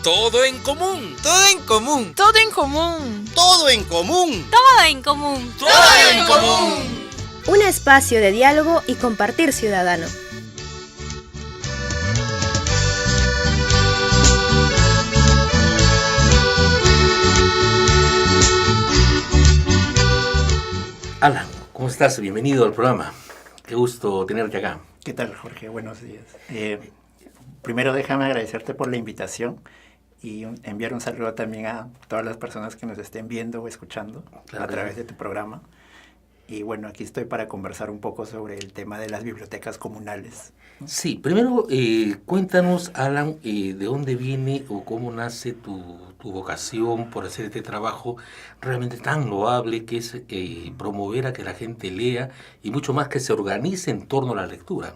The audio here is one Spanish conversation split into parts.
Todo en común. Todo en común. Todo en común. Todo en común. Todo en común. Todo en común. Un espacio de diálogo y compartir ciudadano. Alan, ¿cómo estás? Bienvenido al programa. Qué gusto tenerte acá. ¿Qué tal, Jorge? Buenos días. Primero déjame agradecerte por la invitación y enviar un saludo también a todas las personas que nos estén viendo o escuchando a través de tu programa. Y bueno, aquí estoy para conversar un poco sobre el tema de las bibliotecas comunales. Sí, primero cuéntanos, Alan, de dónde viene o cómo nace tu vocación por hacer este trabajo realmente tan loable que es promover a que la gente lea y mucho más que se organice en torno a la lectura.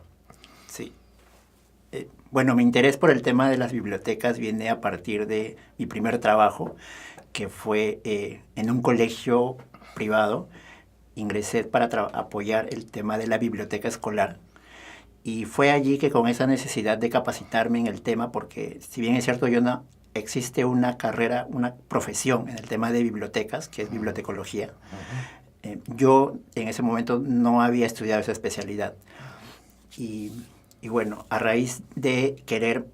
Sí. Bueno, mi interés por el tema de las bibliotecas viene a partir de mi primer trabajo, que fue en un colegio privado. Ingresé para apoyar el tema de la biblioteca escolar. Y fue allí que con esa necesidad de capacitarme en el tema, porque si bien es cierto, existe una carrera, una profesión en el tema de bibliotecas, que es bibliotecología. Yo en ese momento no había estudiado esa especialidad. Y bueno, a raíz de querer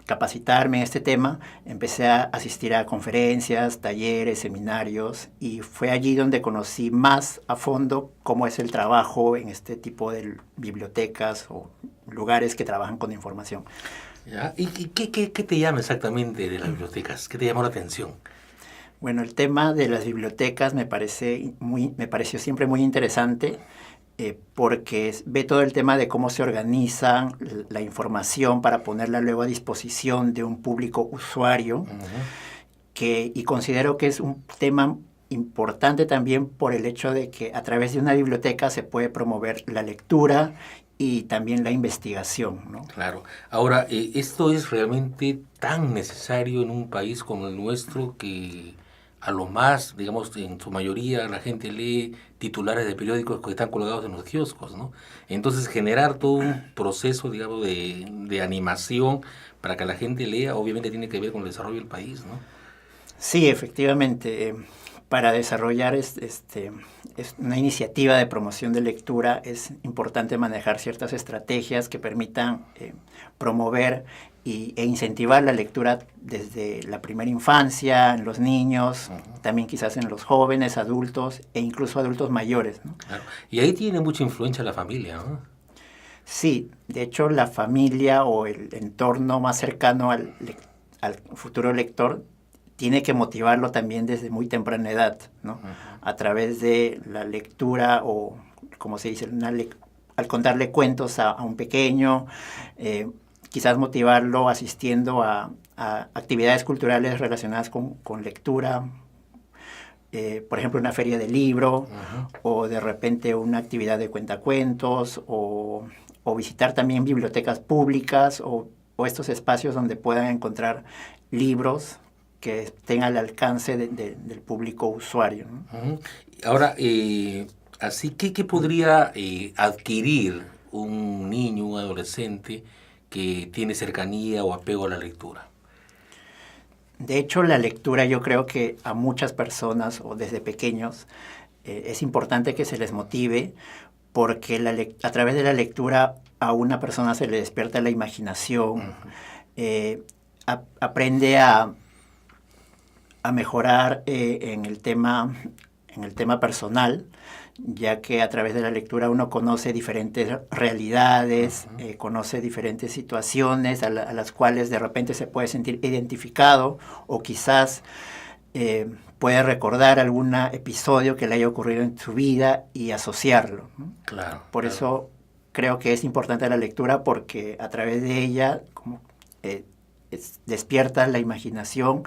capacitarme en este tema, empecé a asistir a conferencias, talleres, seminarios, y fue allí donde conocí más a fondo cómo es el trabajo en este tipo de bibliotecas o lugares que trabajan con información. ¿Ya? ¿Y qué te llama exactamente de las bibliotecas? ¿Qué te llamó la atención? Bueno, el tema de las bibliotecas me pareció siempre muy interesante. Porque ve todo el tema de cómo se organizan la información para ponerla luego a disposición de un público usuario, y considero que es un tema importante también por el hecho de que a través de una biblioteca se puede promover la lectura y también la investigación, ¿no? Claro. Ahora, esto es realmente tan necesario en un país como el nuestro que a lo más, digamos, en su mayoría la gente lee titulares de periódicos que están colgados en los kioscos, ¿no? Entonces generar todo un proceso, digamos, de animación para que la gente lea, obviamente tiene que ver con el desarrollo del país, ¿no? Sí, efectivamente. Para desarrollar es una iniciativa de promoción de lectura es importante manejar ciertas estrategias que permitan promover e incentivar la lectura desde la primera infancia, en los niños, también quizás en los jóvenes, adultos e incluso adultos mayores, ¿no? Claro. Y ahí tiene mucha influencia la familia, ¿no? Sí, de hecho la familia o el entorno más cercano al futuro lector tiene que motivarlo también desde muy temprana edad, ¿no? A través de la lectura o, como se dice, al contarle cuentos a un pequeño, quizás motivarlo asistiendo a actividades culturales relacionadas con lectura, por ejemplo, una feria de libro, o de repente una actividad de cuentacuentos, o visitar también bibliotecas públicas, o estos espacios donde puedan encontrar libros que estén al alcance del público usuario, ¿no? Ahora, así que ¿qué podría adquirir un niño, un adolescente que tiene cercanía o apego a la lectura? De hecho, la lectura yo creo que a muchas personas o desde pequeños es importante que se les motive porque a través de la lectura a una persona se le despierta la imaginación, aprende a mejorar en el tema personal, ya que a través de la lectura uno conoce diferentes realidades, conoce diferentes situaciones a las cuales de repente se puede sentir identificado o quizás puede recordar algún episodio que le haya ocurrido en su vida y asociarlo, ¿no? Claro. Por eso creo que es importante la lectura porque a través de ella despierta la imaginación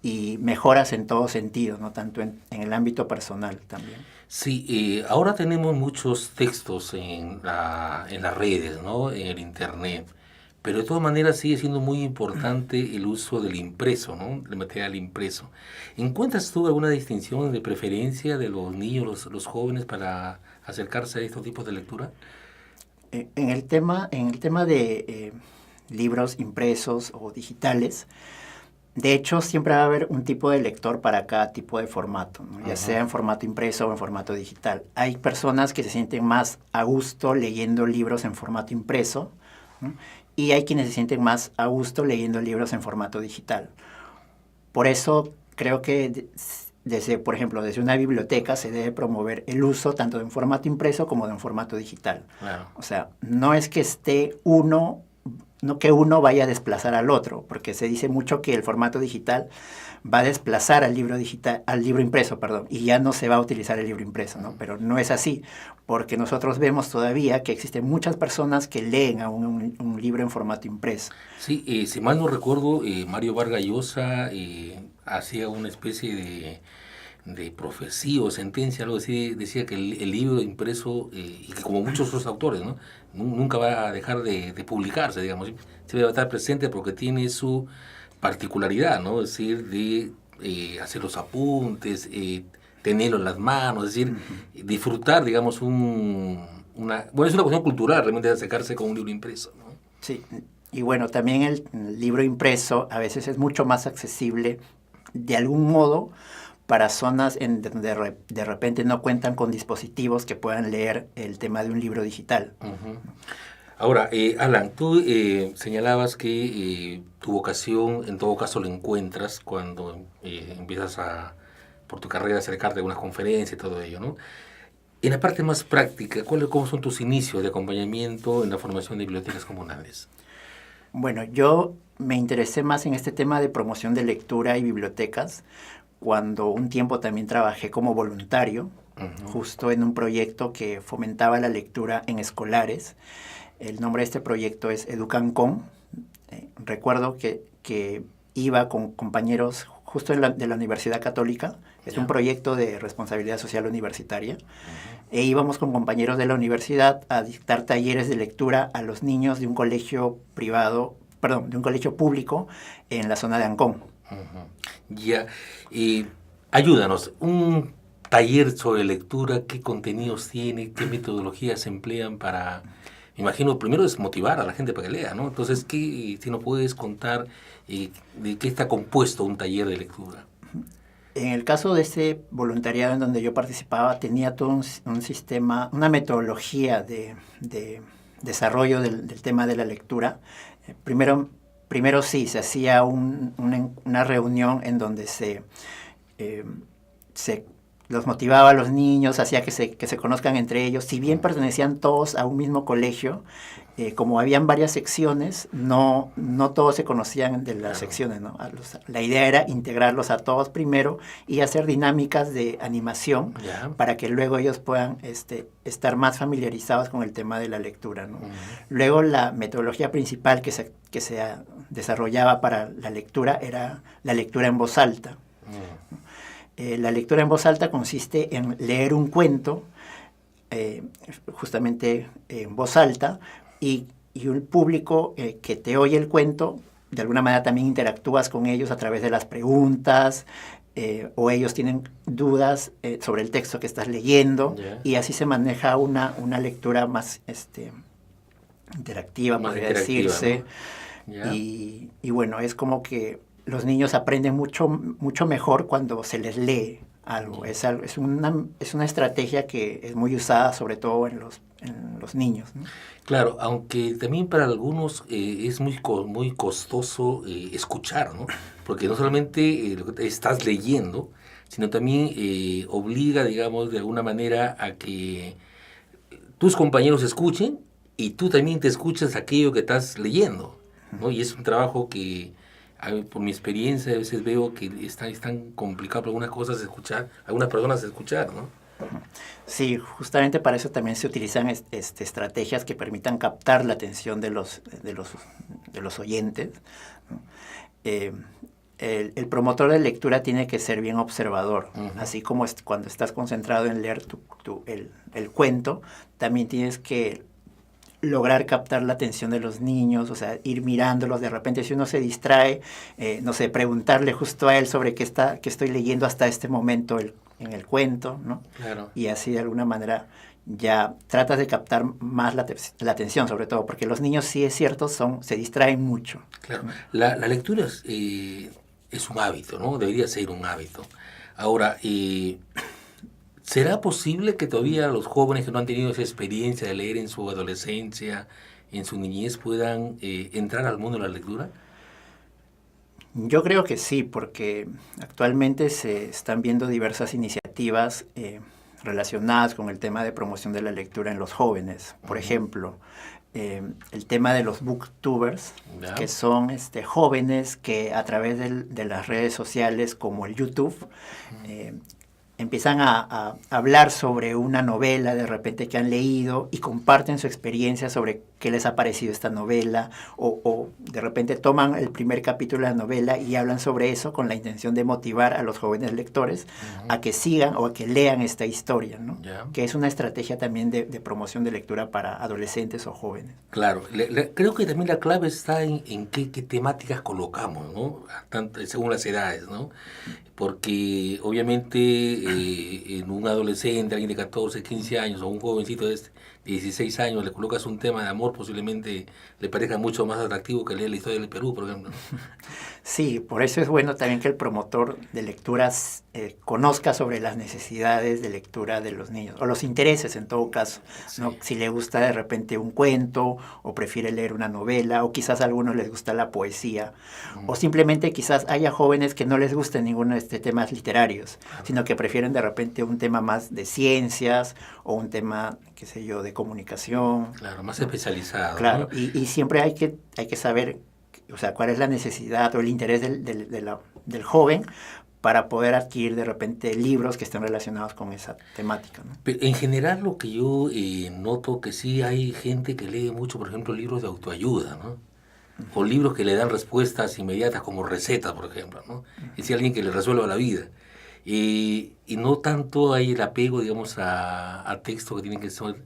y mejoras en todo sentido, ¿no? Tanto en el ámbito personal también. Sí, ahora tenemos muchos textos en las redes, ¿no? En el internet, pero de todas maneras sigue siendo muy importante el uso del impreso, ¿no? El material impreso. ¿Encuentras tú alguna distinción de preferencia de los niños, los jóvenes para acercarse a estos tipos de lectura? En el tema de libros impresos o digitales, de hecho, siempre va a haber un tipo de lector para cada tipo de formato, ¿no? Ya sea en formato impreso o en formato digital. Hay personas que se sienten más a gusto leyendo libros en formato impreso, ¿no? Y hay quienes se sienten más a gusto leyendo libros en formato digital. Por eso creo que por ejemplo, desde una biblioteca se debe promover el uso tanto de un formato impreso como de un formato digital. Claro. O sea, no es que esté no que uno vaya a desplazar al otro, porque se dice mucho que el formato digital va a desplazar al libro digital, al libro impreso, perdón, y ya no se va a utilizar el libro impreso, ¿no? Pero no es así, porque nosotros vemos todavía que existen muchas personas que leen aún un libro en formato impreso. Sí, si mal no recuerdo, Mario Vargas Llosa hacía una especie de profecía o sentencia, algo así, decía que el libro impreso, y que como muchos otros autores, ¿no? Nunca va a dejar de publicarse, digamos, siempre va a estar presente porque tiene su particularidad, ¿no? Es decir, de hacer los apuntes, tenerlo en las manos, es decir, disfrutar, digamos, bueno, es una cuestión cultural realmente de acercarse con un libro impreso, ¿no? Sí, y bueno, también el libro impreso a veces es mucho más accesible de algún modo para zonas en donde de repente no cuentan con dispositivos que puedan leer el tema de un libro digital. Uh-huh. Ahora, Alan, tú señalabas que tu vocación en todo caso la encuentras cuando empiezas por tu carrera a acercarte a unas conferencias y todo ello, ¿no? En la parte más práctica, ¿cómo son tus inicios de acompañamiento en la formación de bibliotecas comunales? Bueno, yo me interesé más en este tema de promoción de lectura y bibliotecas cuando un tiempo también trabajé como voluntario, justo en un proyecto que fomentaba la lectura en escolares. El nombre de este proyecto es Educancon. Recuerdo que iba con compañeros justo de la Universidad Católica. Es un proyecto de responsabilidad social universitaria. E íbamos con compañeros de la universidad a dictar talleres de lectura a los niños de un colegio de un colegio público en la zona de Ancón. Ya, ayúdanos, un taller sobre lectura, ¿qué contenidos tiene, qué metodologías se emplean para, me imagino, primero es motivar a la gente para que lea, ¿no? Entonces, si nos puedes contar de qué está compuesto un taller de lectura? En el caso de ese voluntariado en donde yo participaba, tenía todo un sistema, una metodología de desarrollo del tema de la lectura. Primero sí, se hacía una reunión en donde se los motivaba a los niños, hacía que se conozcan entre ellos. Si bien pertenecían todos a un mismo colegio, como habían varias secciones, no todos se conocían de las secciones, ¿no? La idea era integrarlos a todos primero y hacer dinámicas de animación para que luego ellos puedan estar más familiarizados con el tema de la lectura, ¿no? Luego la metodología principal que se desarrollaba para la lectura era la lectura en voz alta. La lectura en voz alta consiste en leer un cuento justamente en voz alta y un público que te oye el cuento, de alguna manera también interactúas con ellos a través de las preguntas o ellos tienen dudas sobre el texto que estás leyendo y así se maneja una lectura más interactiva, podría decirse, ¿no? Y bueno, es como que los niños aprenden mucho mejor cuando se les lee algo. Es una estrategia que es muy usada sobre todo en los niños, ¿no? Claro, aunque también para algunos es muy costoso escuchar, ¿no? Porque no solamente lo que estás leyendo, sino también obliga, digamos, de alguna manera a que tus compañeros escuchen y tú también te escuchas aquello que estás leyendo, ¿no? Y es un trabajo que, por mi experiencia, a veces veo que es tan complicado para algunas personas escuchar, ¿no? Sí, justamente para eso también se utilizan estrategias que permitan captar la atención de los oyentes, ¿no? El promotor de lectura tiene que ser bien observador, así como cuando estás concentrado en leer el cuento, también tienes que lograr captar la atención de los niños, o sea, ir mirándolos. De repente, si uno se distrae, no sé, preguntarle justo a él sobre qué estoy leyendo hasta este momento en el cuento, ¿no? Claro. Y así de alguna manera ya tratas de captar más la atención, sobre todo, porque los niños, sí es cierto, se distraen mucho. Claro. La lectura es un hábito, ¿no? Debería ser un hábito. Ahora, ¿será posible que todavía los jóvenes que no han tenido esa experiencia de leer en su adolescencia, en su niñez, puedan entrar al mundo de la lectura? Yo creo que sí, porque actualmente se están viendo diversas iniciativas relacionadas con el tema de promoción de la lectura en los jóvenes. Por ejemplo, el tema de los booktubers, ¿Ya? que son jóvenes que a través de las redes sociales como el YouTube empiezan a hablar sobre una novela de repente que han leído y comparten su experiencia sobre qué les ha parecido esta novela o de repente toman el primer capítulo de la novela y hablan sobre eso con la intención de motivar a los jóvenes lectores a que sigan o a que lean esta historia, ¿no? Ya. Que es una estrategia también de promoción de lectura para adolescentes o jóvenes. Claro, creo que también la clave está en qué temáticas colocamos, ¿no? Según las edades, ¿no? Porque obviamente en un adolescente, alguien de 14, 15 años o un jovencito de 16 años le colocas un tema de amor, posiblemente le parezca mucho más atractivo que leer la historia del Perú, por ejemplo. Sí, por eso es bueno también que el promotor de lecturas conozca sobre las necesidades de lectura de los niños, o los intereses en todo caso, ¿no? Sí. Si le gusta de repente un cuento, o prefiere leer una novela, o quizás a algunos les gusta la poesía, o simplemente quizás haya jóvenes que no les gusten ninguno de temas literarios, sino que prefieren de repente un tema más de ciencias, o un tema, qué sé yo, de comunicación. Claro, más especializado. Claro, ¿no? y siempre hay que saber, o sea, cuál es la necesidad o el interés del joven para poder adquirir de repente libros que estén relacionados con esa temática, ¿no? Pero en general lo que yo noto que sí hay gente que lee mucho, por ejemplo, libros de autoayuda, ¿no? O libros que le dan respuestas inmediatas como recetas, por ejemplo, ¿no? Es decir, alguien que le resuelva la vida. Y no tanto hay el apego, digamos, a textos que tienen que son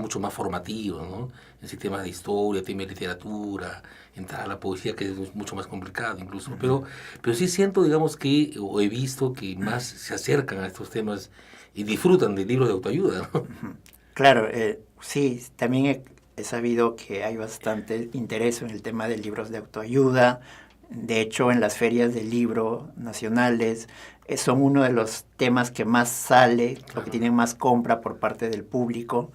mucho más formativos, ¿no? En temas de historia, temas de literatura, entrar a la poesía, que es mucho más complicado incluso. Pero sí siento, digamos, o he visto que más se acercan a estos temas y disfrutan de libros de autoayuda, ¿no? Claro, sí, también he sabido que hay bastante interés en el tema de libros de autoayuda. De hecho, en las ferias del libro nacionales son uno de los temas que más sale, o que tienen más compra por parte del público.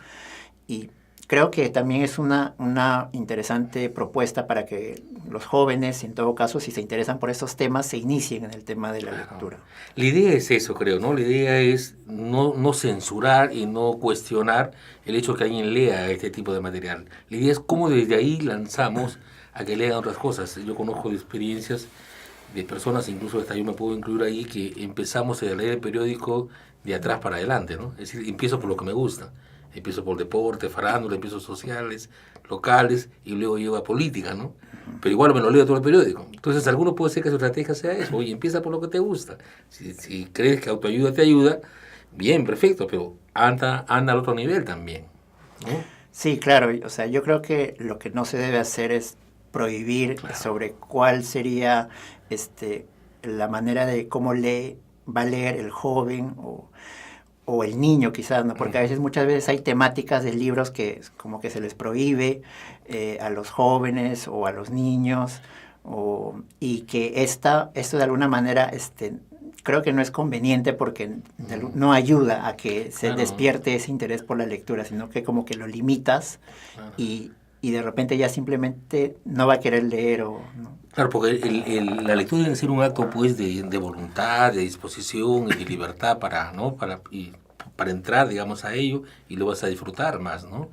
Y creo que también es una interesante propuesta para que los jóvenes, en todo caso, si se interesan por estos temas, se inicien en el tema de la lectura. La idea es eso, creo, ¿no? La idea es no censurar y no cuestionar el hecho que alguien lea este tipo de material. La idea es cómo desde ahí lanzamos a que lean otras cosas. Yo conozco de experiencias de personas, incluso hasta yo me puedo incluir ahí, que empezamos a leer el periódico de atrás para adelante, ¿no? Es decir, empiezo por lo que me gusta. Empiezo por deporte, farándula, empiezo sociales, locales, y luego llego a política, ¿no? Pero igual me lo leo todo el periódico. Entonces, alguno puede ser que su estrategia sea eso. Oye, empieza por lo que te gusta. Si crees que autoayuda te ayuda, bien, perfecto, pero anda al otro nivel también, ¿no? Sí, claro. O sea, yo creo que lo que no se debe hacer es prohibir sobre cuál sería la manera de cómo va a leer el joven o el niño quizás, ¿no? Porque a veces, muchas veces hay temáticas de libros que como que se les prohíbe a los jóvenes o a los niños, y que esto de alguna manera creo que no es conveniente porque no ayuda a que se despierte ese interés por la lectura, sino que como que lo limitas y de repente ya simplemente no va a querer leer ¿no? Claro, porque la lectura debe ser un acto pues de voluntad, de disposición y de libertad para entrar, digamos, a ello, y lo vas a disfrutar más, ¿no?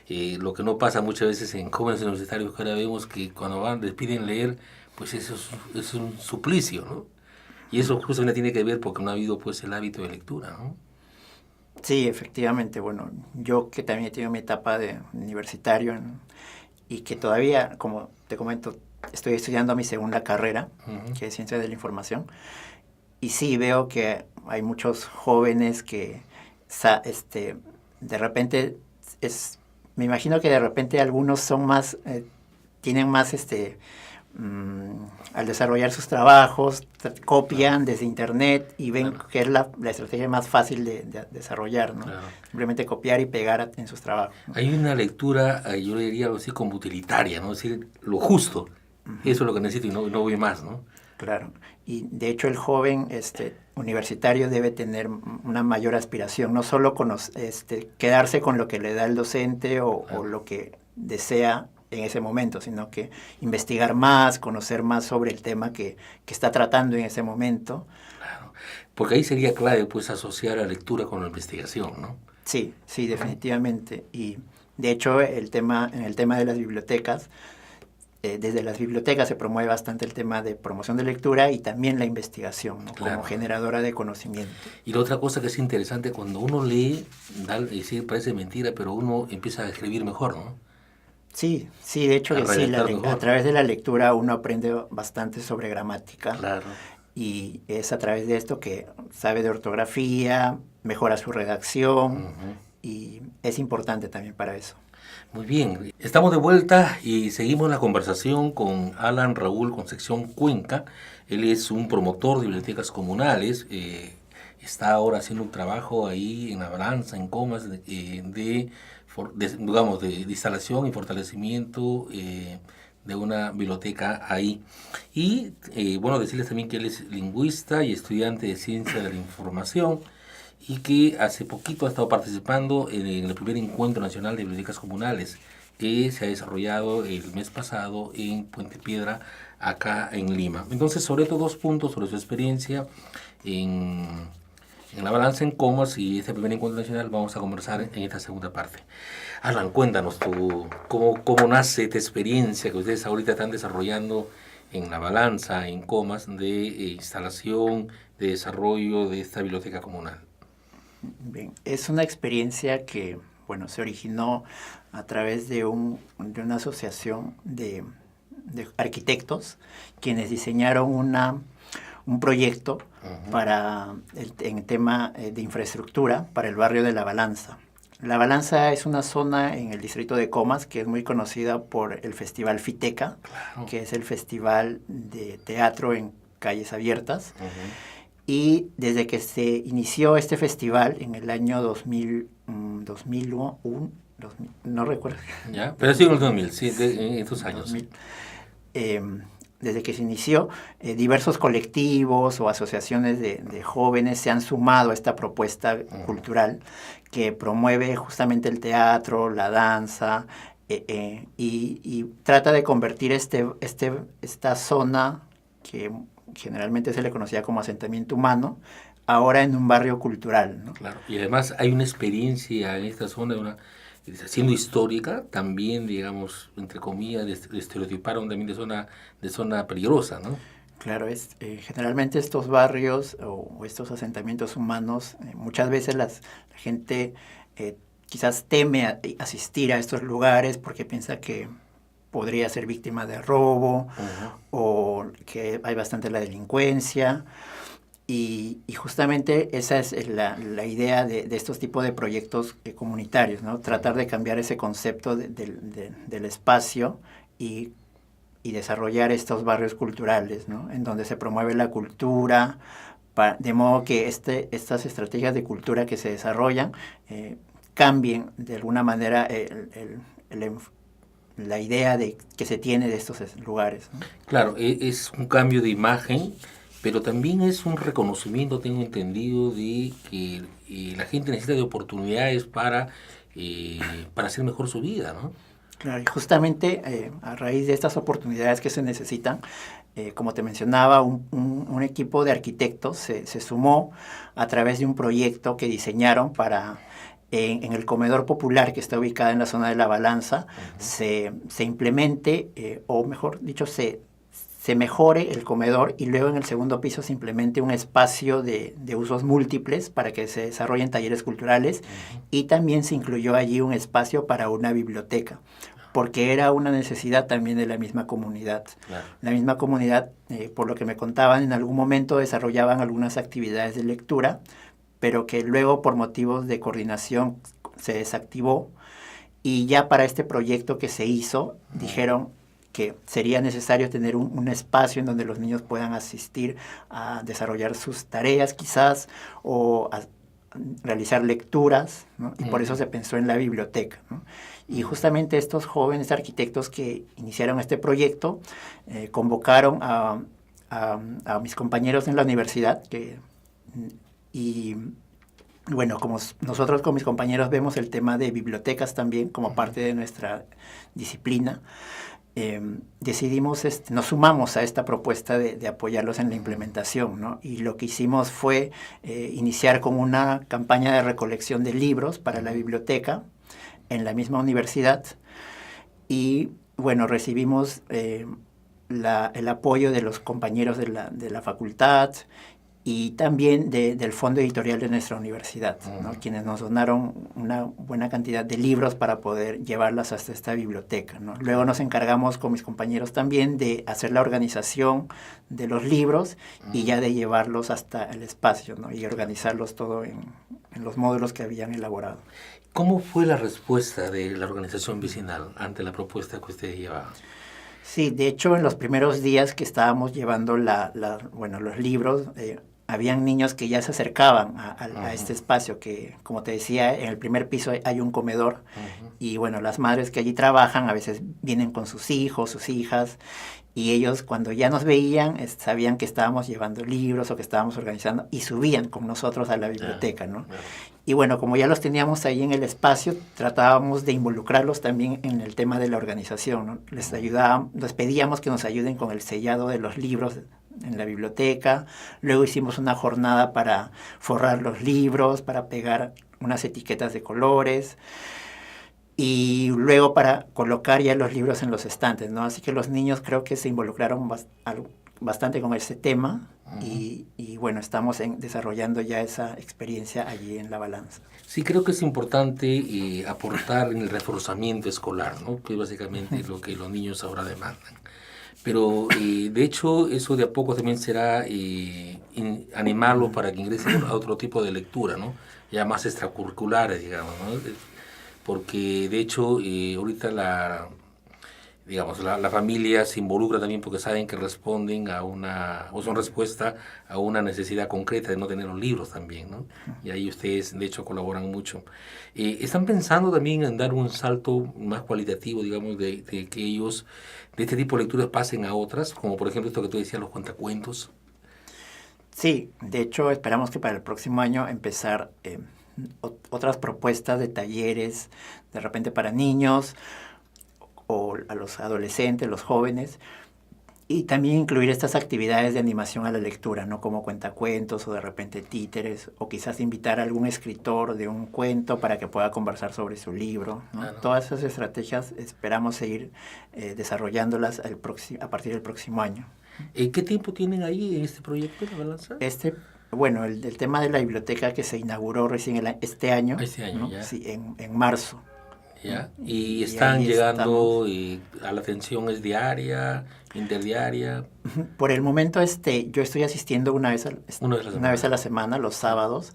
Lo que no pasa muchas veces en jóvenes universitarios, que ahora vemos que cuando les piden leer, pues eso es un suplicio, ¿no? Y eso justamente tiene que ver porque no ha habido pues el hábito de lectura, ¿no? Sí, efectivamente. Bueno, yo que también he tenido mi etapa de universitario y que todavía, como te comento, estoy estudiando mi segunda carrera, que es Ciencia de la Información, y sí veo que hay muchos jóvenes que de repente me imagino que de repente algunos son más, tienen más al desarrollar sus trabajos, copian desde internet y ven que es la estrategia más fácil de desarrollar, ¿no? Claro. Simplemente copiar y pegar en sus trabajos, ¿no? Hay una lectura, yo le diría algo así como utilitaria, ¿no? Es decir, lo justo, eso es lo que necesito y no voy más, ¿no? Claro, y de hecho el joven universitario debe tener una mayor aspiración, no solo quedarse con lo que le da el docente o lo que desea en ese momento, sino que investigar más, conocer más sobre el tema que está tratando en ese momento. Claro, porque ahí sería clave pues asociar la lectura con la investigación, ¿no? Sí, definitivamente. Y de hecho en el tema de las bibliotecas, desde las bibliotecas se promueve bastante el tema de promoción de lectura y también la investigación, ¿no? Claro. Como generadora de conocimiento. Y la otra cosa que es interesante, cuando uno lee, parece mentira, pero uno empieza a escribir mejor, ¿no? Sí, de hecho que sí, a través de la lectura uno aprende bastante sobre gramática. Claro. Y es a través de esto que sabe de ortografía, mejora su redacción, y es importante también para eso. Muy bien, estamos de vuelta y seguimos la conversación con Alan Raúl Concepción Cuenca. Él es un promotor de bibliotecas comunales, está ahora haciendo un trabajo ahí en La Balanza, en Comas, de instalación y fortalecimiento de una biblioteca ahí. Y bueno, decirles también que él es lingüista y estudiante de Ciencia de la Información, y que hace poquito ha estado participando en el primer encuentro nacional de bibliotecas comunales que se ha desarrollado el mes pasado en Puente Piedra, acá en Lima. Entonces, sobre estos 2 puntos, sobre su experiencia en La Balanza, en Comas y este primer encuentro nacional, vamos a conversar en esta segunda parte. Alan, cuéntanos tú, ¿cómo nace esta experiencia que ustedes ahorita están desarrollando en La Balanza, en Comas, de instalación, de desarrollo de esta biblioteca comunal? Bien, es una experiencia que, bueno, se originó a través de una asociación de arquitectos quienes diseñaron un proyecto para en tema de infraestructura para el barrio de La Balanza. La Balanza es una zona en el distrito de Comas que es muy conocida por el Festival Fiteca, claro, que es el festival de teatro en calles abiertas. Y desde que se inició este festival en el año 2001, no recuerdo. Ya, pero sí en el 2000, sí, en estos años. 2000, desde que se inició, diversos colectivos o asociaciones de jóvenes se han sumado a esta propuesta cultural que promueve justamente el teatro, la danza, y trata de convertir esta zona que generalmente se le conocía como asentamiento humano, ahora en un barrio cultural, ¿no? Claro, y además hay una experiencia en esta zona, siendo histórica, también, digamos, entre comillas, estereotiparon también de zona peligrosa, ¿no? Claro, generalmente estos barrios o estos asentamientos humanos, muchas veces la gente quizás teme asistir a estos lugares porque piensa que podría ser víctima de robo o que hay bastante la delincuencia. Y justamente esa es la idea de estos tipos de proyectos comunitarios, ¿no? Tratar de cambiar ese concepto del espacio y desarrollar estos barrios culturales, ¿no? En donde se promueve la cultura, de modo que estas estrategias de cultura que se desarrollan cambien de alguna manera la idea que se tiene de estos lugares, ¿no? Claro, es un cambio de imagen, pero también es un reconocimiento, tengo entendido, de que la gente necesita de oportunidades para hacer mejor su vida, ¿no? Claro, y justamente a raíz de estas oportunidades que se necesitan, como te mencionaba, un equipo de arquitectos se sumó a través de un proyecto que diseñaron para en el comedor popular que está ubicado en la zona de La Balanza, se implemente, o mejor dicho, se mejore el comedor y luego en el segundo piso se implemente un espacio de usos múltiples para que se desarrollen talleres culturales y también se incluyó allí un espacio para una biblioteca, porque era una necesidad también de la misma comunidad. Claro. La misma comunidad, por lo que me contaban, en algún momento desarrollaban algunas actividades de lectura, pero que luego por motivos de coordinación se desactivó y ya para este proyecto que se hizo dijeron que sería necesario tener un espacio en donde los niños puedan asistir a desarrollar sus tareas quizás o a realizar lecturas, ¿no? Y por eso se pensó en la biblioteca, ¿no? Y justamente estos jóvenes arquitectos que iniciaron este proyecto convocaron a a mis compañeros en la universidad y bueno, como nosotros con mis compañeros vemos el tema de bibliotecas también como parte de nuestra disciplina, decidimos, nos sumamos a esta propuesta de apoyarlos en la implementación, ¿no? Y lo que hicimos fue iniciar con una campaña de recolección de libros para la biblioteca en la misma universidad y bueno, recibimos el apoyo de los compañeros de la facultad y también del fondo editorial de nuestra universidad, ¿no? Quienes nos donaron una buena cantidad de libros para poder llevarlas hasta esta biblioteca, ¿no? Luego nos encargamos con mis compañeros también de hacer la organización de los libros y ya de llevarlos hasta el espacio, ¿no? Y organizarlos todo en los módulos que habían elaborado. ¿Cómo fue la respuesta de la organización vecinal ante la propuesta que ustedes llevaban? Sí, de hecho, en los primeros días que estábamos llevando los libros, habían niños que ya se acercaban a este espacio que, como te decía, en el primer piso hay un comedor y bueno, las madres que allí trabajan a veces vienen con sus hijos, sus hijas y ellos cuando ya nos veían sabían que estábamos llevando libros o que estábamos organizando y subían con nosotros a la biblioteca, ¿no? Y bueno, como ya los teníamos ahí en el espacio, tratábamos de involucrarlos también en el tema de la organización, ¿no? Les pedíamos que nos ayuden con el sellado de los libros en la biblioteca. Luego hicimos una jornada para forrar los libros, para pegar unas etiquetas de colores y luego para colocar ya los libros en los estantes, ¿no? Así que los niños creo que se involucraron bastante con ese tema y bueno, estamos desarrollando ya esa experiencia allí en La Balanza. Sí, creo que es importante aportar en el reforzamiento escolar, ¿no? Que es básicamente lo que los niños ahora demandan. Pero de hecho eso de a poco también será animarlos para que ingresen a otro tipo de lectura, ¿no? Ya más extracurriculares, digamos, ¿no? Porque de hecho ahorita la familia se involucra también porque saben que responden o son respuesta a una necesidad concreta de no tener los libros también, ¿no? Y ahí ustedes de hecho colaboran mucho. ¿Están pensando también en dar un salto más cualitativo, digamos, de que ellos de este tipo de lecturas pasen a otras, como por ejemplo esto que tú decías, los cuentacuentos? Sí, de hecho esperamos que para el próximo año empezar otras propuestas de talleres, de repente para niños o a los adolescentes, los jóvenes, y también incluir estas actividades de animación a la lectura, ¿no? Como cuentacuentos o de repente títeres, o quizás invitar a algún escritor de un cuento para que pueda conversar sobre su libro, ¿no? Claro. Todas esas estrategias esperamos seguir desarrollando,las a partir del próximo año. ¿Qué tiempo tienen ahí en este proyecto, La Balanza? Bueno, el tema de la biblioteca que se inauguró recién este año, ¿no? Ya. Sí, en marzo. ¿Ya? ¿Y están llegando a la atención es diaria, interdiaria? Por el momento yo estoy asistiendo una vez a la semana, los sábados,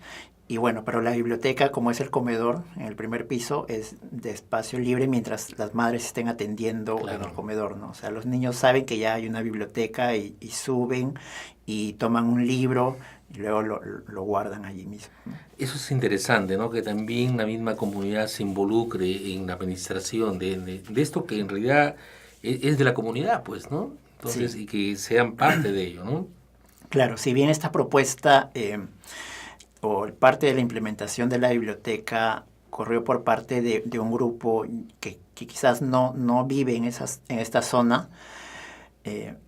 y bueno, pero la biblioteca, como es el comedor en el primer piso, es de espacio libre mientras las madres estén atendiendo en el comedor, ¿no? O sea, los niños saben que ya hay una biblioteca y suben y toman un libro y luego lo guardan allí mismo, ¿no? Eso es interesante, ¿no? Que también la misma comunidad se involucre en la administración de esto que en realidad es de la comunidad, pues, ¿no? Entonces, sí. Y que sean parte de ello, ¿no? Claro, si bien esta propuesta o parte de la implementación de la biblioteca corrió por parte de un grupo que quizás no vive en esta zona,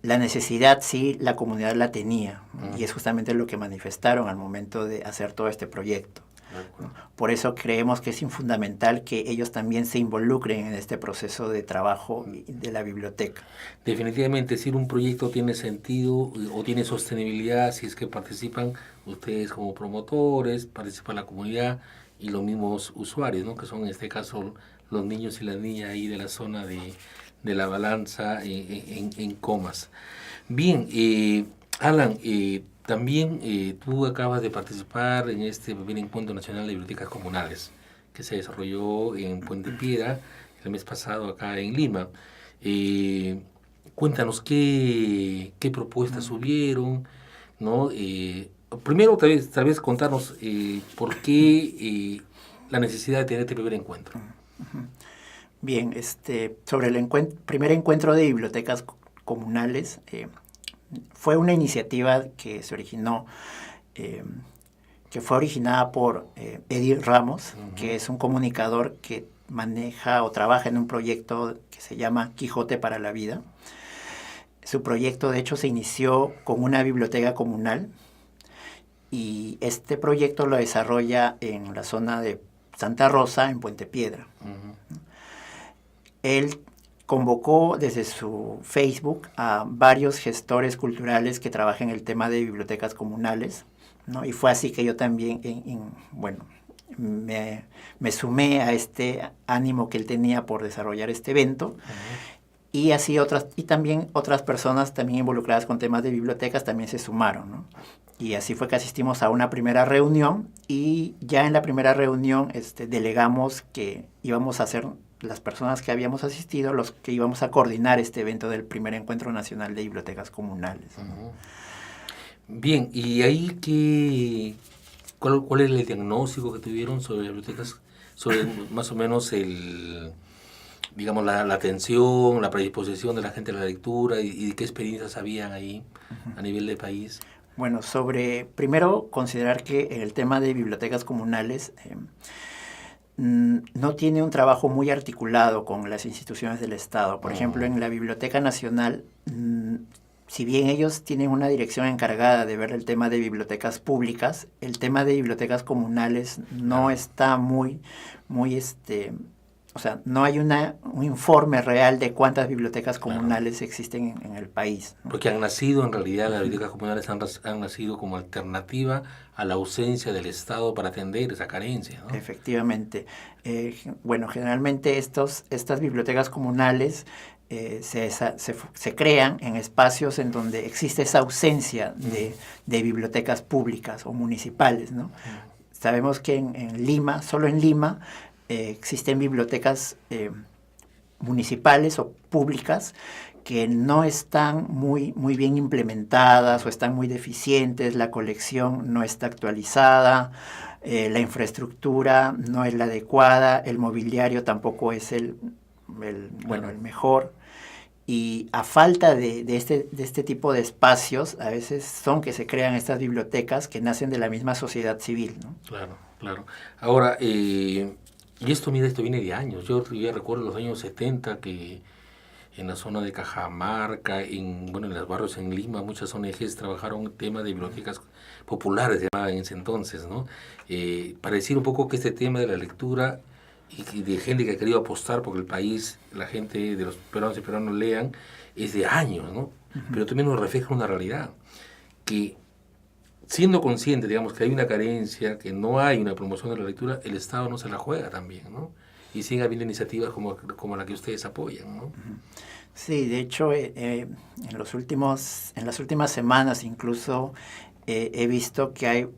la necesidad sí la comunidad la tenía, y es justamente lo que manifestaron al momento de hacer todo este proyecto. Por eso creemos que es fundamental que ellos también se involucren en este proceso de trabajo de la biblioteca. Definitivamente, si un proyecto tiene sentido o tiene sostenibilidad, si es que participan ustedes como promotores, participa la comunidad y los mismos usuarios, ¿no? Que son en este caso los niños y las niñas ahí de la zona de La Balanza en Comas. Bien, Alan, también tú acabas de participar en este primer Encuentro Nacional de Bibliotecas Comunales que se desarrolló en Puente Piedra el mes pasado acá en Lima. Cuéntanos qué propuestas hubieron, ¿no? Primero tal vez contarnos por qué la necesidad de tener este primer encuentro. Bien, sobre el primer encuentro de bibliotecas comunales, fue una iniciativa que se originó, que fue originada por Eddie Ramos, que es un comunicador que maneja o trabaja en un proyecto que se llama Quijote para la Vida. Su proyecto, de hecho, se inició con una biblioteca comunal y este proyecto lo desarrolla en la zona de Santa Rosa, en Puente Piedra. Él convocó desde su Facebook a varios gestores culturales que trabajan en el tema de bibliotecas comunales, ¿no? Y fue así que yo también, me sumé a este ánimo que él tenía por desarrollar este evento. Y así también otras personas también involucradas con temas de bibliotecas también se sumaron, ¿no? Y así fue que asistimos a una primera reunión y ya en la primera reunión delegamos que íbamos a ser las personas que habíamos asistido los que íbamos a coordinar este evento del primer Encuentro Nacional de Bibliotecas Comunales. Bien, ¿y ahí cuál es el diagnóstico que tuvieron sobre las bibliotecas, sobre más o menos digamos, la atención, la predisposición de la gente a la lectura y qué experiencias habían ahí a nivel de país? Bueno, primero considerar que el tema de bibliotecas comunales no tiene un trabajo muy articulado con las instituciones del Estado. Por ejemplo, en la Biblioteca Nacional, si bien ellos tienen una dirección encargada de ver el tema de bibliotecas públicas, el tema de bibliotecas comunales no está o sea, no hay un informe real de cuántas bibliotecas comunales existen en el país, ¿no? Porque han nacido, en realidad, las bibliotecas comunales han nacido como alternativa a la ausencia del Estado para atender esa carencia, ¿no? Efectivamente. Bueno, generalmente estas bibliotecas comunales se crean en espacios en donde existe esa ausencia de bibliotecas públicas o municipales, ¿no? Sabemos que en Lima, solo en Lima, existen bibliotecas municipales o públicas que no están muy bien implementadas o están muy deficientes, la colección no está actualizada, la infraestructura no es la adecuada, el mobiliario tampoco es el mejor. Y a falta de este tipo de espacios, a veces son que se crean estas bibliotecas que nacen de la misma sociedad civil, ¿no? Claro. Ahora, y esto viene de años. Yo ya recuerdo los años 70 que en la zona de Cajamarca, en los barrios en Lima, muchas ONGs trabajaron el tema de bibliotecas populares, se llamaban en ese entonces, ¿no? Para decir un poco que este tema de la lectura y de gente que ha querido apostar porque el país, la gente de los peruanos y peruanos lean, es de años, ¿no? Pero también nos refleja una realidad, que siendo consciente, digamos, que hay una carencia, que no hay una promoción de la lectura, el Estado no se la juega también, ¿no? Y sigue habiendo iniciativas como la que ustedes apoyan, ¿no? Sí, de hecho, en las últimas semanas incluso he visto que hay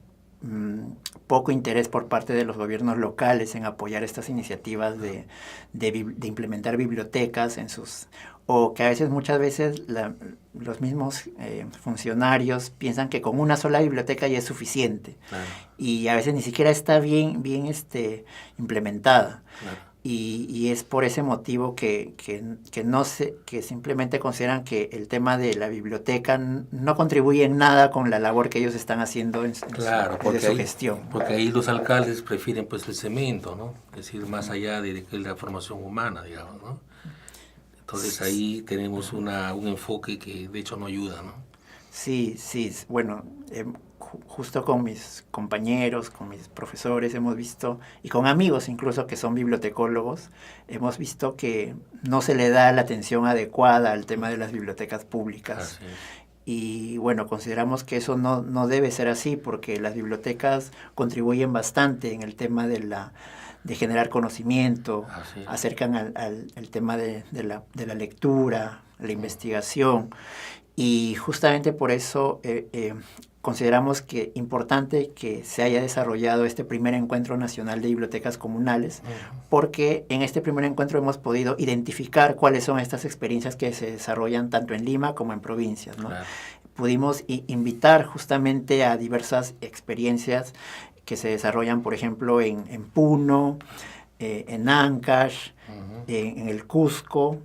poco interés por parte de los gobiernos locales en apoyar estas iniciativas de implementar bibliotecas o que muchas veces los mismos funcionarios piensan que con una sola biblioteca ya es suficiente. Claro. Y a veces ni siquiera está bien implementada. Claro. Y es por ese motivo que simplemente consideran que el tema de la biblioteca no contribuye en nada con la labor que ellos están haciendo en su gestión. Porque ahí los alcaldes prefieren pues el cemento, ¿no? Es decir, más allá de la formación humana, digamos, ¿no? Entonces ahí tenemos un enfoque que de hecho no ayuda, ¿no? Sí, bueno, justo con mis compañeros, con mis profesores hemos visto, y con amigos incluso que son bibliotecólogos, hemos visto que no se le da la atención adecuada al tema de las bibliotecas públicas. Y bueno, consideramos que eso no debe ser así, porque las bibliotecas contribuyen bastante en el tema de generar conocimiento, acercan al tema de la lectura, la investigación, y justamente por eso consideramos que importante que se haya desarrollado este primer encuentro nacional de bibliotecas comunales, porque en este primer encuentro hemos podido identificar cuáles son estas experiencias que se desarrollan tanto en Lima como en provincias, ¿no? Claro. Pudimos invitar justamente a diversas experiencias que se desarrollan, por ejemplo, en Puno, en Ancash, en el Cusco,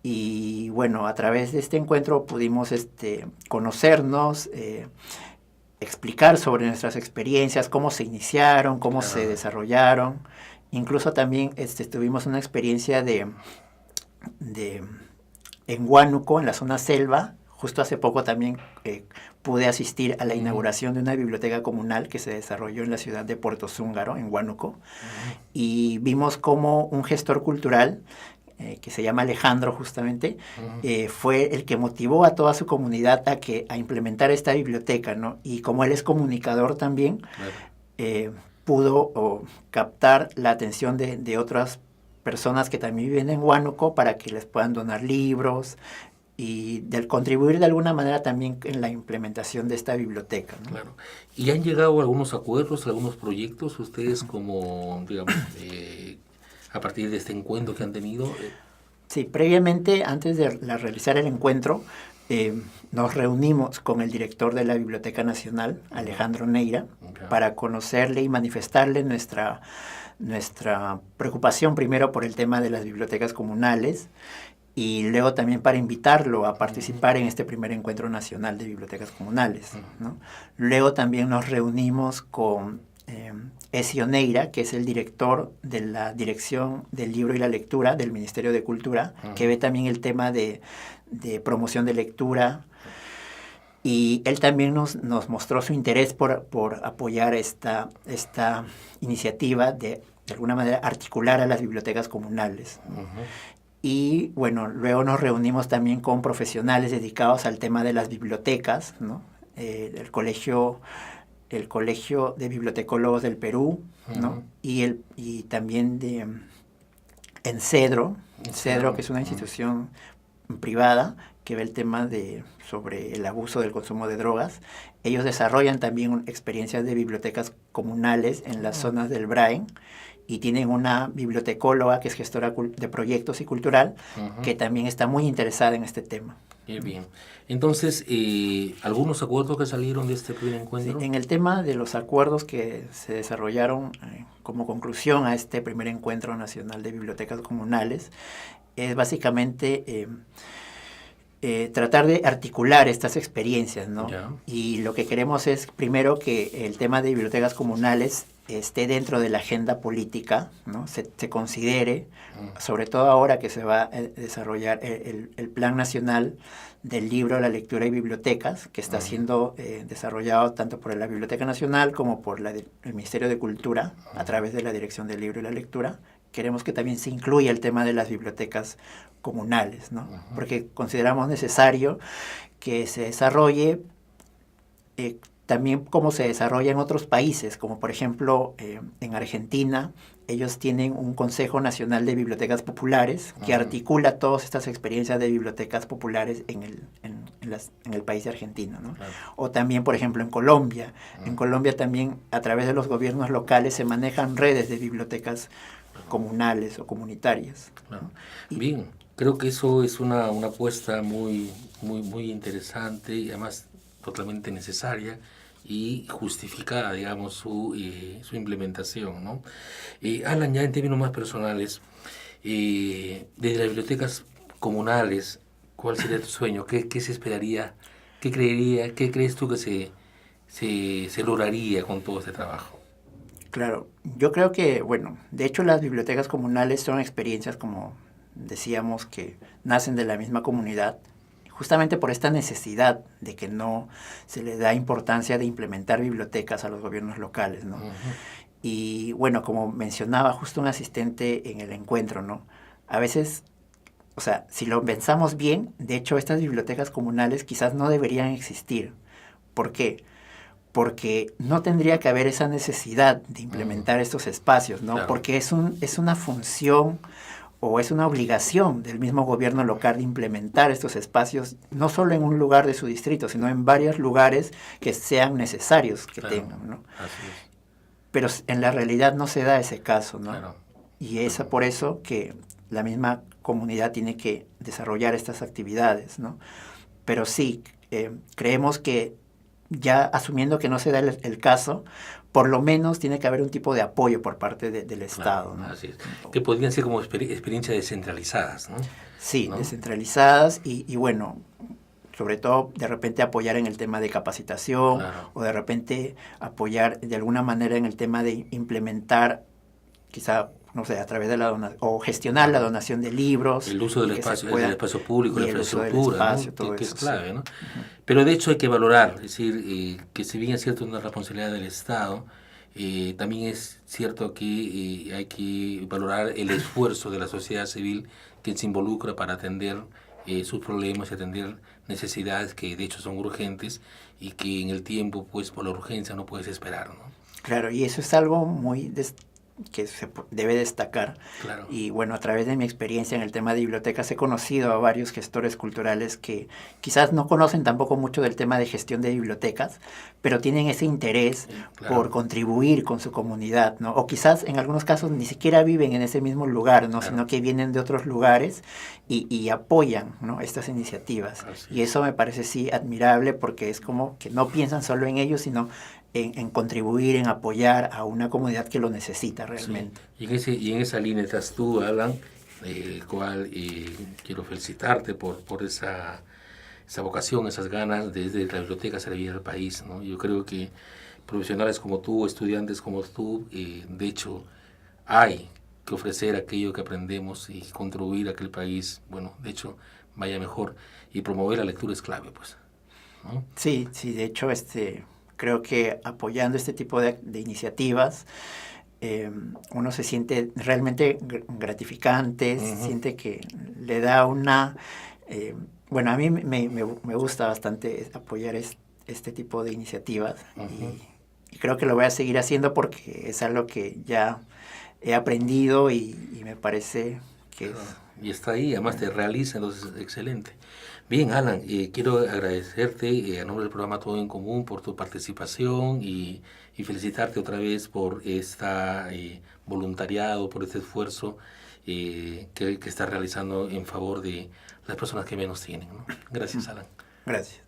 Y bueno, a través de este encuentro pudimos conocernos, explicar sobre nuestras experiencias, cómo se iniciaron, cómo se desarrollaron. Incluso también tuvimos una experiencia en Huánuco, en la zona selva. Justo hace poco también pude asistir a la inauguración de una biblioteca comunal que se desarrolló en la ciudad de Puerto Zúngaro, en Huánuco. Y vimos cómo un gestor cultural, que se llama Alejandro justamente, fue el que motivó a toda su comunidad a implementar esta biblioteca, ¿no? Y como él es comunicador también, pudo captar la atención de otras personas que también viven en Huánuco para que les puedan donar libros y contribuir de alguna manera también en la implementación de esta biblioteca, ¿no? Claro. ¿Y han llegado a algunos acuerdos, a algunos proyectos, ustedes como, digamos, a partir de este encuentro que han tenido? Sí, previamente, antes de realizar el encuentro, nos reunimos con el director de la Biblioteca Nacional, Alejandro Neira, para conocerle y manifestarle nuestra preocupación primero por el tema de las bibliotecas comunales y luego también para invitarlo a participar en este primer encuentro nacional de bibliotecas comunales, ¿no? Luego también nos reunimos con Ezio Neira, que es el director de la Dirección del Libro y la Lectura del Ministerio de Cultura, que ve también el tema de promoción de lectura. Y él también nos mostró su interés por apoyar esta iniciativa de alguna manera articular a las bibliotecas comunales. Y bueno, luego nos reunimos también con profesionales dedicados al tema de las bibliotecas, ¿no? El Colegio de Bibliotecólogos del Perú, ¿no? Y también de Encedro, que es una institución privada que ve el tema sobre el abuso del consumo de drogas. Ellos desarrollan también experiencias de bibliotecas comunales en las zonas del Brain y tienen una bibliotecóloga que es gestora de proyectos y cultural que también está muy interesada en este tema. Bien. Entonces, ¿algunos acuerdos que salieron de este primer encuentro? Sí, en el tema de los acuerdos que se desarrollaron como conclusión a este primer encuentro nacional de bibliotecas comunales, es básicamente tratar de articular estas experiencias, ¿no? Y lo que queremos es, primero, que el tema de bibliotecas comunales esté dentro de la agenda política, ¿no? Se considere, sobre todo ahora que se va a desarrollar el Plan Nacional del Libro, la Lectura y Bibliotecas, que está siendo desarrollado tanto por la Biblioteca Nacional como por el Ministerio de Cultura, a través de la Dirección del Libro y la Lectura. Queremos que también se incluya el tema de las bibliotecas comunales, ¿no? Porque consideramos necesario que se desarrolle también como se desarrolla en otros países, como por ejemplo en Argentina. Ellos tienen un Consejo Nacional de Bibliotecas Populares que articula todas estas experiencias de bibliotecas populares en el país de Argentina, ¿no? Claro. O también, por ejemplo, en Colombia. En Colombia también, a través de los gobiernos locales, se manejan redes de bibliotecas comunales o comunitarias. Claro. Bien, creo que eso es una apuesta muy interesante y además totalmente necesaria y justificada, digamos, su implementación, ¿no? Alan, ya en términos más personales, desde las bibliotecas comunales, ¿cuál sería tu sueño? ¿Qué se esperaría? ¿Qué crees tú que se lograría con todo este trabajo? Claro, yo creo que, bueno, de hecho las bibliotecas comunales son experiencias, como decíamos, que nacen de la misma comunidad, justamente por esta necesidad de que no se le da importancia de implementar bibliotecas a los gobiernos locales, ¿no? Y bueno, como mencionaba justo un asistente en el encuentro, ¿no? A veces, o sea, si lo pensamos bien, de hecho estas bibliotecas comunales quizás no deberían existir. ¿Por qué? Porque no tendría que haber esa necesidad de implementar estos espacios, ¿no? Claro. Porque es una función o es una obligación del mismo gobierno local de implementar estos espacios, no solo en un lugar de su distrito, sino en varios lugares que sean necesarios que tengan, ¿no? Así es. Pero en la realidad no se da ese caso, ¿no? Claro. Y es por eso que la misma comunidad tiene que desarrollar estas actividades, ¿no? Pero sí, creemos que ya asumiendo que no se da el caso, por lo menos tiene que haber un tipo de apoyo por parte del Estado, Claro, ¿no? así es. Que podrían ser como experiencias descentralizadas, ¿no? Sí, ¿no? descentralizadas y bueno, sobre todo de repente apoyar en el tema de capacitación Claro. o de repente apoyar de alguna manera en el tema de implementar, quizá, no sé, a través de la donación, o gestionar la donación de libros. El uso del y que se espacio, pueda- del espacio público, y la el uso del infraestructura, espacio, ¿no? todo que eso, es clave, sí. ¿no? Pero de hecho hay que valorar, es decir, que si bien es cierto una responsabilidad del Estado, también es cierto que hay que valorar el esfuerzo de la sociedad civil que se involucra para atender sus problemas y atender necesidades que de hecho son urgentes y que en el tiempo, pues por la urgencia no puedes esperar, ¿no? Claro, y eso es algo muy que debe destacar. Claro. Y bueno, a través de mi experiencia en el tema de bibliotecas he conocido a varios gestores culturales que quizás no conocen tampoco mucho del tema de gestión de bibliotecas, pero tienen ese interés Claro. por contribuir con su comunidad, ¿no? O quizás en algunos casos ni siquiera viven en ese mismo lugar, ¿no? Claro. Sino que vienen de otros lugares y apoyan, ¿no? Estas iniciativas. Así Y es. eso me parece sí admirable porque es como que no piensan solo en ellos, sino en contribuir, en apoyar a una comunidad que lo necesita realmente. Sí. Y en esa línea estás tú, Alan, cual quiero felicitarte por esa vocación, esas ganas desde la biblioteca servir al país, ¿no? Yo creo que profesionales como tú, estudiantes como tú, de hecho, hay que ofrecer aquello que aprendemos y contribuir a que el país, bueno, de hecho, vaya mejor, y promover la lectura es clave, pues, ¿no? Sí, sí, de hecho, creo que apoyando este tipo de iniciativas, uno se siente realmente gratificante, se siente que le da una... bueno, a mí me gusta bastante apoyar este tipo de iniciativas y creo que lo voy a seguir haciendo porque es algo que ya he aprendido y me parece que es... Y está ahí, además te realiza, entonces excelente. Bien, Alan, quiero agradecerte a nombre del programa Todo en Común por tu participación y felicitarte otra vez por este voluntariado, por este esfuerzo que estás realizando en favor de las personas que menos tienen, ¿no? Gracias, Alan. Gracias.